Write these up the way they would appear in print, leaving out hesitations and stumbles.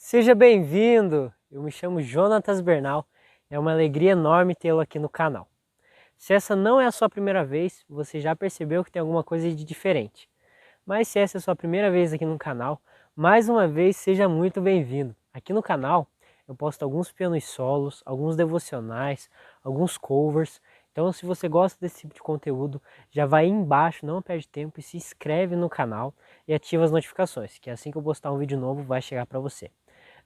Seja bem-vindo! Eu me chamo Jonatas Bernal, é uma alegria enorme tê-lo aqui no canal. Se essa não é a sua primeira vez, você já percebeu que tem alguma coisa de diferente. Mas se essa é a sua primeira vez aqui no canal, mais uma vez seja muito bem-vindo. Aqui no canal eu posto alguns pianos solos, alguns devocionais, alguns covers. Então se você gosta desse tipo de conteúdo, já vai aí embaixo, não perde tempo e se inscreve no canal e ativa as notificações, que assim que eu postar um vídeo novo vai chegar para você.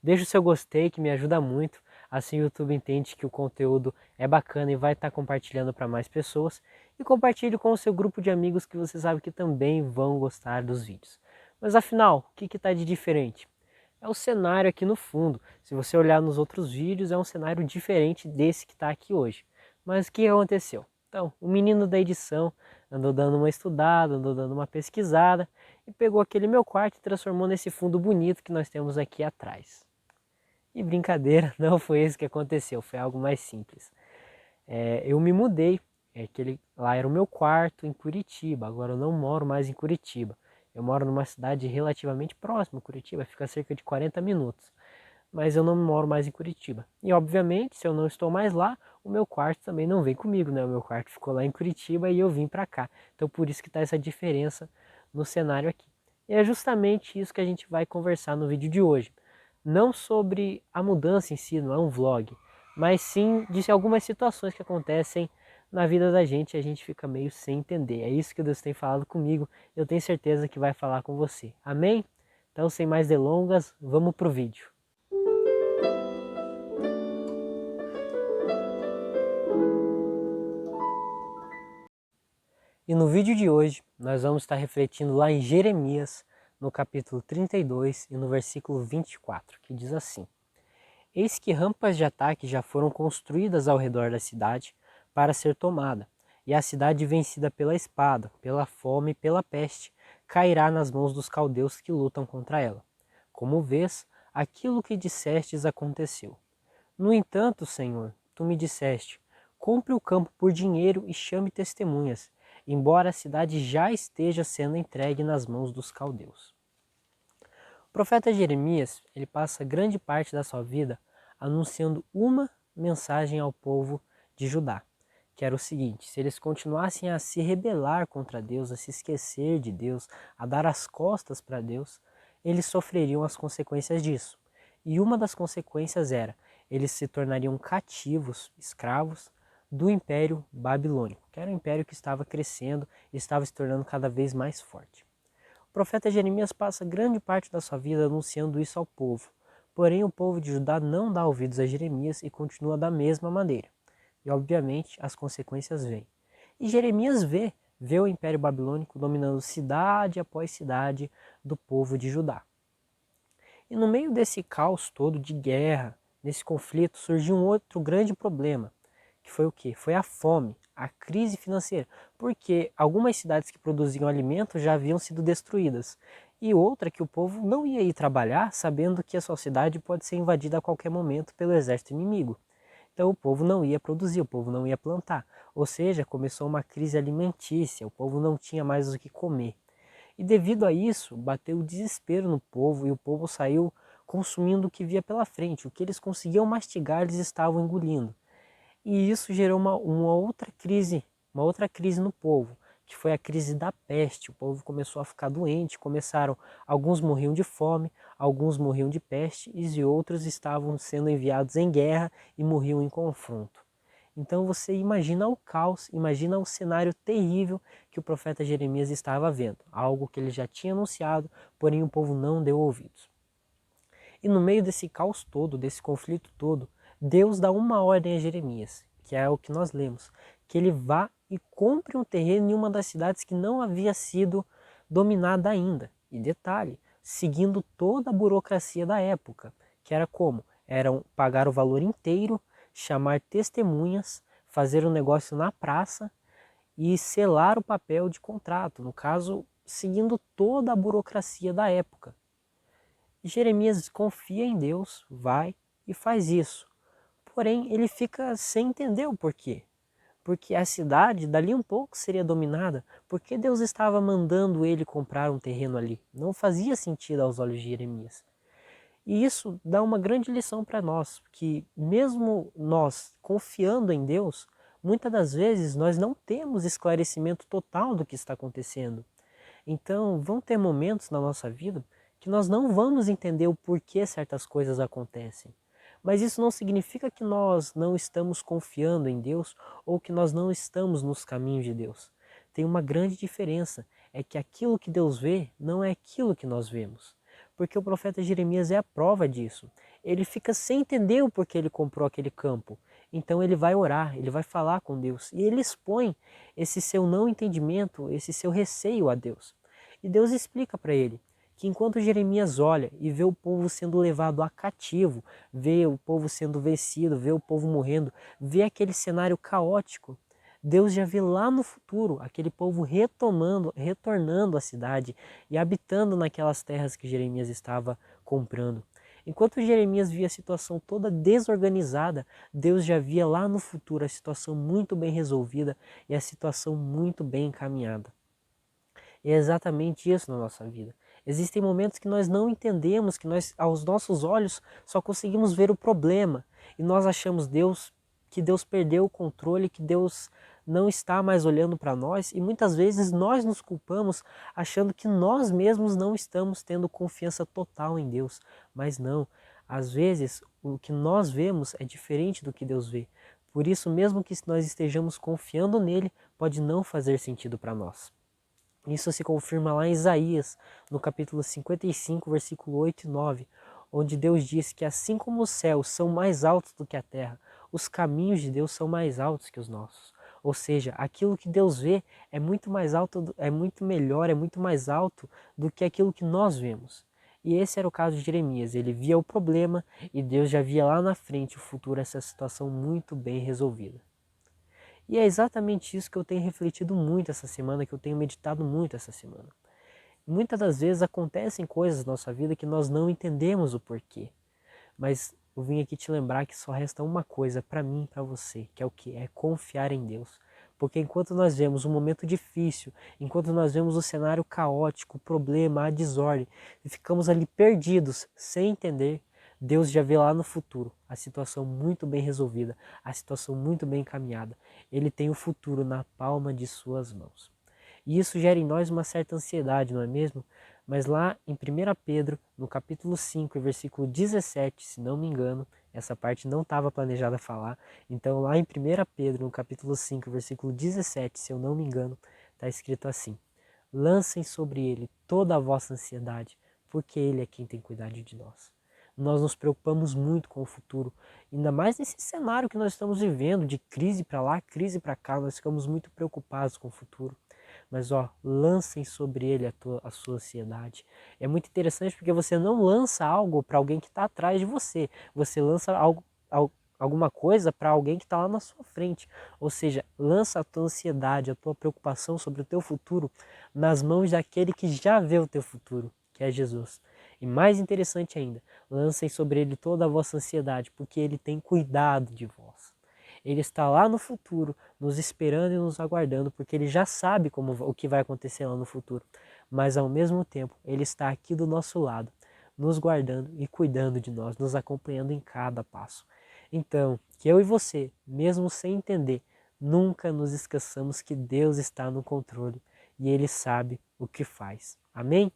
Deixa o seu gostei que me ajuda muito, assim o YouTube entende que o conteúdo é bacana e vai estar compartilhando para mais pessoas. E compartilhe com o seu grupo de amigos que você sabe que também vão gostar dos vídeos. Mas afinal, o que está de diferente? É o cenário aqui no fundo. Se você olhar nos outros vídeos, é um cenário diferente desse que está aqui hoje. Mas o que aconteceu? Então, o menino da edição andou dando uma estudada, andou dando uma pesquisada e pegou aquele meu quarto e transformou nesse fundo bonito que nós temos aqui atrás. E brincadeira, não foi isso que aconteceu, foi algo mais simples. Eu me mudei, lá era o meu quarto em Curitiba, agora eu não moro mais em Curitiba. Eu moro numa cidade relativamente próxima a Curitiba, fica a cerca de 40 minutos. Mas eu não moro mais em Curitiba. E obviamente, se eu não estou mais lá, o meu quarto também não vem comigo, né? O meu quarto ficou lá em Curitiba e eu vim para cá. Então por isso que está essa diferença no cenário aqui. E é justamente isso que a gente vai conversar no vídeo de hoje. Não sobre a mudança em si, não é um vlog, mas sim de algumas situações que acontecem na vida da gente e a gente fica meio sem entender. É isso que Deus tem falado comigo, eu tenho certeza que vai falar com você. Amém? Então, sem mais delongas, vamos pro vídeo. E no vídeo de hoje, nós vamos estar refletindo lá em Jeremias, no capítulo 32 e no versículo 24, que diz assim: Eis que rampas de ataque já foram construídas ao redor da cidade para ser tomada, e a cidade vencida pela espada, pela fome e pela peste, cairá nas mãos dos caldeus que lutam contra ela. Como vês, aquilo que dissestes aconteceu. No entanto, Senhor, tu me disseste: compre o campo por dinheiro e chame testemunhas, embora a cidade já esteja sendo entregue nas mãos dos caldeus. O profeta Jeremias, ele passa grande parte da sua vida anunciando uma mensagem ao povo de Judá, que era o seguinte: se eles continuassem a se rebelar contra Deus, a se esquecer de Deus, a dar as costas para Deus, eles sofreriam as consequências disso. E uma das consequências era, eles se tornariam cativos, escravos do Império Babilônico, que era um império que estava crescendo e estava se tornando cada vez mais forte. O profeta Jeremias passa grande parte da sua vida anunciando isso ao povo. Porém, o povo de Judá não dá ouvidos a Jeremias e continua da mesma maneira. E, obviamente, as consequências vêm. E Jeremias vê o Império Babilônico dominando cidade após cidade do povo de Judá. E no meio desse caos todo de guerra, nesse conflito, surgiu um outro grande problema, que foi o quê? Foi a fome, a crise financeira, porque algumas cidades que produziam alimentos já haviam sido destruídas, e outra que o povo não ia ir trabalhar sabendo que a sua cidade pode ser invadida a qualquer momento pelo exército inimigo. Então o povo não ia produzir, o povo não ia plantar, ou seja, começou uma crise alimentícia, o povo não tinha mais o que comer. E devido a isso, bateu o desespero no povo e o povo saiu consumindo o que via pela frente. O que eles conseguiam mastigar, eles estavam engolindo. E isso gerou uma outra crise no povo, que foi a crise da peste. O povo começou a ficar doente, alguns morriam de fome, alguns morriam de peste e outros estavam sendo enviados em guerra e morriam em confronto. Então você imagina o caos, imagina o cenário terrível que o profeta Jeremias estava vendo, algo que ele já tinha anunciado, porém o povo não deu ouvidos. E no meio desse caos todo, desse conflito todo, Deus dá uma ordem a Jeremias, que é o que nós lemos, que ele vá e compre um terreno em uma das cidades que não havia sido dominada ainda. E detalhe, seguindo toda a burocracia da época, que era como? Era pagar o valor inteiro, chamar testemunhas, fazer um negócio na praça e selar o papel de contrato, no caso, seguindo toda a burocracia da época. Jeremias confia em Deus, vai e faz isso. Porém, ele fica sem entender o porquê. Porque a cidade, dali um pouco, seria dominada. Porque Deus estava mandando ele comprar um terreno ali? Não fazia sentido aos olhos de Jeremias. E isso dá uma grande lição para nós, que mesmo nós confiando em Deus, muitas das vezes nós não temos esclarecimento total do que está acontecendo. Então, vão ter momentos na nossa vida que nós não vamos entender o porquê certas coisas acontecem. Mas isso não significa que nós não estamos confiando em Deus ou que nós não estamos nos caminhos de Deus. Tem uma grande diferença, é que aquilo que Deus vê não é aquilo que nós vemos. Porque o profeta Jeremias é a prova disso. Ele fica sem entender o porquê ele comprou aquele campo. Então ele vai orar, ele vai falar com Deus e ele expõe esse seu não entendimento, esse seu receio a Deus. E Deus explica para ele que enquanto Jeremias olha e vê o povo sendo levado a cativo, vê o povo sendo vencido, vê o povo morrendo, vê aquele cenário caótico, Deus já vê lá no futuro aquele povo retornando à cidade e habitando naquelas terras que Jeremias estava comprando. Enquanto Jeremias via a situação toda desorganizada, Deus já via lá no futuro a situação muito bem resolvida e a situação muito bem encaminhada. E é exatamente isso na nossa vida. Existem momentos que nós não entendemos, que nós, aos nossos olhos, só conseguimos ver o problema. E nós achamos que Deus perdeu o controle, que Deus não está mais olhando para nós. E muitas vezes nós nos culpamos achando que nós mesmos não estamos tendo confiança total em Deus. Mas não. Às vezes o que nós vemos é diferente do que Deus vê. Por isso, mesmo que nós estejamos confiando nele, pode não fazer sentido para nós. Isso se confirma lá em Isaías, no capítulo 55, versículo 8 e 9, onde Deus diz que assim como os céus são mais altos do que a terra, os caminhos de Deus são mais altos que os nossos. Ou seja, aquilo que Deus vê é muito mais alto, é muito melhor, é muito mais alto do que aquilo que nós vemos. E esse era o caso de Jeremias. Ele via o problema e Deus já via lá na frente o futuro, essa situação muito bem resolvida. E é exatamente isso que eu tenho refletido muito essa semana, que eu tenho meditado muito essa semana. Muitas das vezes acontecem coisas na nossa vida que nós não entendemos o porquê. Mas eu vim aqui te lembrar que só resta uma coisa para mim e para você, que é o que? É confiar em Deus. Porque enquanto nós vemos um momento difícil, enquanto nós vemos o cenário caótico, o problema, a desordem, e ficamos ali perdidos, sem entender, Deus já vê lá no futuro a situação muito bem resolvida, a situação muito bem encaminhada. Ele tem o futuro na palma de suas mãos. E isso gera em nós uma certa ansiedade, não é mesmo? Mas lá em 1 Pedro, no capítulo 5, versículo 17, se não me engano, essa parte não estava planejada falar, então lá em 1 Pedro, no capítulo 5, versículo 17, se eu não me engano, está escrito assim: lancem sobre ele toda a vossa ansiedade, porque ele é quem tem cuidado de nós. Nós nos preocupamos muito com o futuro, ainda mais nesse cenário que nós estamos vivendo, de crise para lá, crise para cá, nós ficamos muito preocupados com o futuro. Mas lancem sobre ele a sua ansiedade. É muito interessante porque você não lança algo para alguém que está atrás de você, você lança alguma coisa para alguém que está lá na sua frente. Ou seja, lança a tua ansiedade, a tua preocupação sobre o teu futuro nas mãos daquele que já vê o teu futuro, que é Jesus. E mais interessante ainda, lancem sobre ele toda a vossa ansiedade, porque ele tem cuidado de vós. Ele está lá no futuro, nos esperando e nos aguardando, porque ele já sabe o que vai acontecer lá no futuro. Mas ao mesmo tempo, ele está aqui do nosso lado, nos guardando e cuidando de nós, nos acompanhando em cada passo. Então, que eu e você, mesmo sem entender, nunca nos esqueçamos que Deus está no controle e ele sabe o que faz. Amém?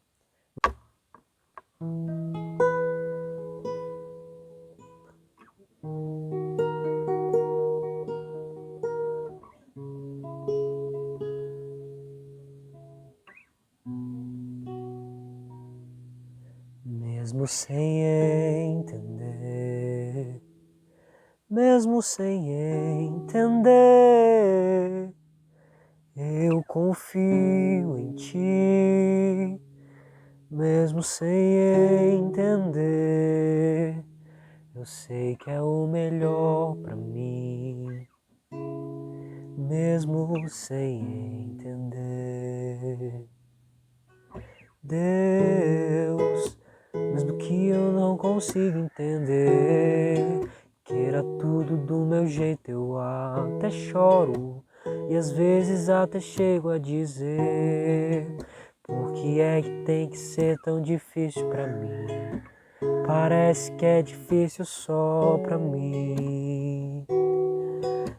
Mesmo sem entender, mesmo sem entender, eu confio em ti. Mesmo sem entender, eu sei que é o melhor pra mim. Mesmo sem entender, Deus, mesmo que eu não consiga entender, queira tudo do meu jeito, eu até choro e às vezes até chego a dizer: por que é que tem que ser tão difícil pra mim? Parece que é difícil só pra mim.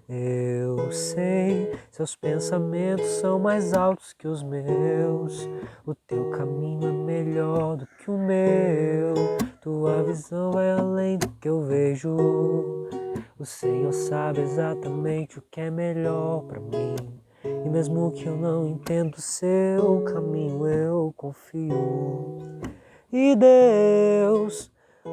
Eu sei, seus pensamentos são mais altos que os meus. O teu caminho é melhor do que o meu. Tua visão vai além do que eu vejo. O Senhor sabe exatamente o que é melhor pra mim. E mesmo que eu não entenda o seu caminho, eu confio. E Deus,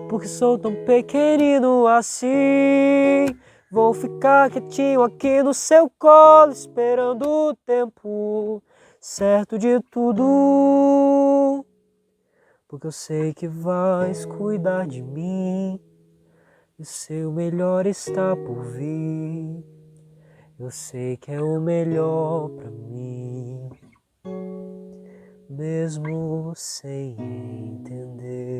porque sou tão pequenino assim, vou ficar quietinho aqui no seu colo, esperando o tempo certo de tudo. Porque eu sei que vais cuidar de mim, e o seu melhor está por vir. Eu sei que é o melhor pra mim, mesmo sem entender.